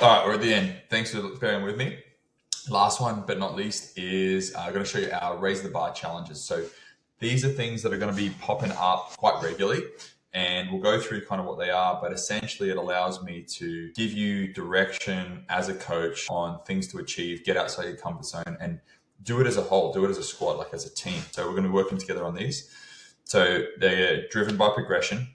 right, we're at the end. Thanks for bearing with me. Last one, but not least, is I'm going to show you our raise the bar challenges. So these are things that are going to be popping up quite regularly, and we'll go through kind of what they are, but essentially it allows me to give you direction as a coach on things to achieve, get outside your comfort zone, and do it as a whole, do it as a squad, like as a team. So we're going to be working together on these. So they're driven by progression,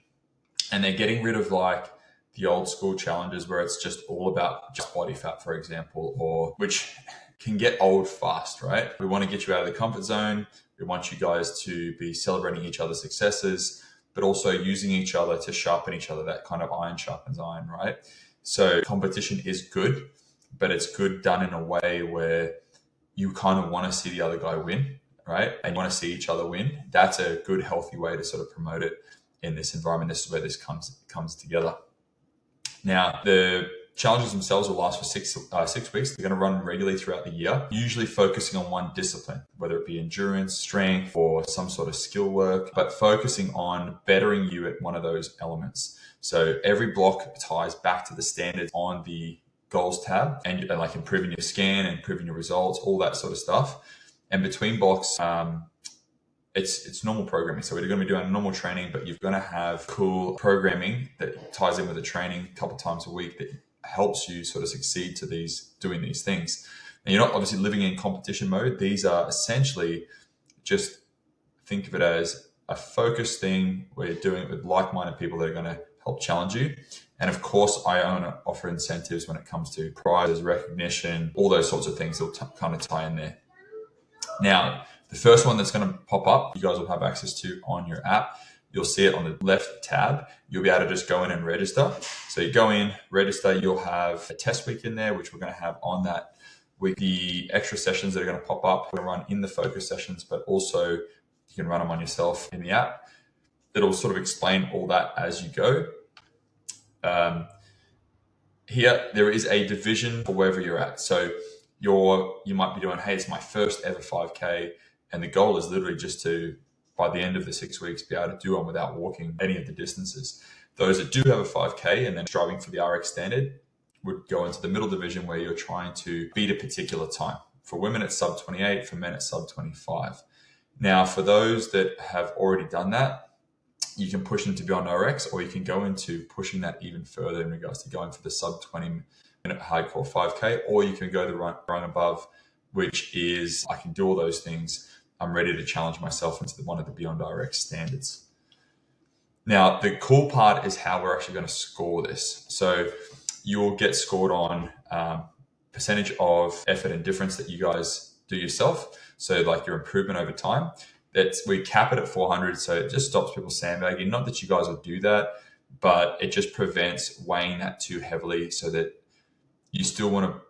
and they're getting rid of like the old school challenges where it's just all about just body fat, for example, or which can get old fast, right? We want to get you out of the comfort zone. We want you guys to be celebrating each other's successes, but also using each other to sharpen each other, that kind of iron sharpens iron, right? So competition is good, but it's good done in a way where you kind of want to see the other guy win, right? And you want to see each other win. That's a good, healthy way to sort of promote it in this environment. This is where this comes together. Now, the challenges themselves will last for 6 weeks. They're going to run regularly throughout the year, usually focusing on one discipline, whether it be endurance, strength, or some sort of skill work, but focusing on bettering you at one of those elements. So every block ties back to the standards on the goals tab, and like improving your scan, improving your results, all that sort of stuff. And between blocks, it's normal programming. So we're going to be doing normal training, but you're going to have cool programming that ties in with the training a couple of times a week that helps you sort of succeed to doing these things. And you're not obviously living in competition mode. These are essentially, just think of it as a focused thing where you're doing it with like-minded people that are going to help challenge you. And of course, I offer incentives when it comes to prizes, recognition, all those sorts of things that will kind of tie in there. Now, the first one that's going to pop up, you guys will have access to on your app. You'll see it on the left tab. You'll be able to just go in and register. So you go in, register, you'll have a test week in there, which we're going to have on that week. The extra sessions that are going to pop up, we're going to run in the focus sessions, but also you can run them on yourself in the app. It'll sort of explain all that as you go. Here, there is a division for wherever you're at. So you might be doing, hey, it's my first ever 5K. And the goal is literally just to, by the end of the 6 weeks, be able to do one without walking any of the distances. Those that do have a 5K and then striving for the RX standard would go into the middle division where you're trying to beat a particular time. For women, it's sub 28. For men, it's sub 25. Now, for those that have already done that, you can push into Beyond RX, or you can go into pushing that even further in regards to going for the sub 20 minute hardcore 5K, or you can go the run above, which is I can do all those things. I'm ready to challenge myself into one of the Beyond RX standards. Now, the cool part is how we're actually going to score this. So you'll get scored on percentage of effort and difference that you guys do yourself. So like your improvement over time. We cap it at 400, so it just stops people sandbagging. Not that you guys would do that, but it just prevents weighing that too heavily so that you still want to,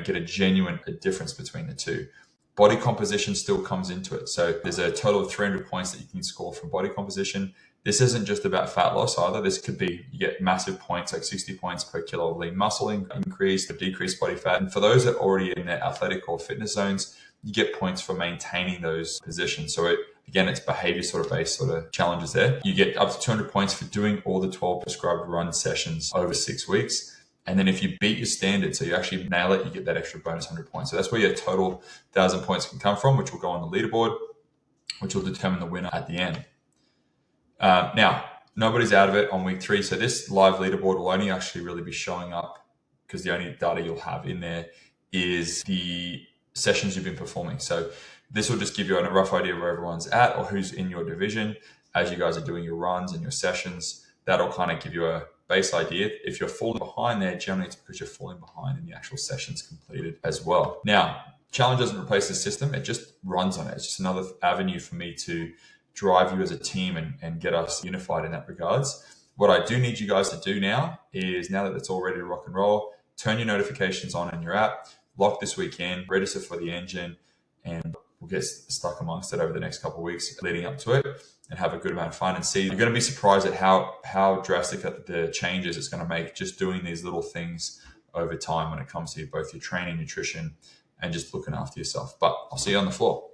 get a genuine difference between the two. Body composition still comes into it. So there's a total of 300 points that you can score from body composition. This isn't just about fat loss either. This could be, you get massive points, like 60 points per kilo of lean muscle increase, decreased body fat. And for those that are already in their athletic or fitness zones, you get points for maintaining those positions. So it's behavior sort of based sort of challenges there. You get up to 200 points for doing all the 12 prescribed run sessions over 6 weeks. And then if you beat your standard, so you actually nail it, you get that extra bonus 100 points. So that's where your total 1,000 points can come from, which will go on the leaderboard, which will determine the winner at the end. Now, nobody's out of it on week 3. So this live leaderboard will only actually really be showing up because the only data you'll have in there is the sessions you've been performing. So this will just give you a rough idea of where everyone's at or who's in your division as you guys are doing your runs and your sessions. That'll kind of give you a base idea. If you're falling behind there, generally it's because you're falling behind in the actual sessions completed as well. Now, challenge doesn't replace the system. It just runs on it. It's just another avenue for me to drive you as a team and get us unified in that regards. What I do need you guys to do now is, now that it's all ready to rock and roll, turn your notifications on in your app, lock this weekend, register for the engine, and we'll get stuck amongst it over the next couple of weeks leading up to it and have a good amount of fun and see. You're going to be surprised at how drastic the changes it's going to make just doing these little things over time when it comes to both your training, nutrition, and just looking after yourself. But I'll see you on the floor.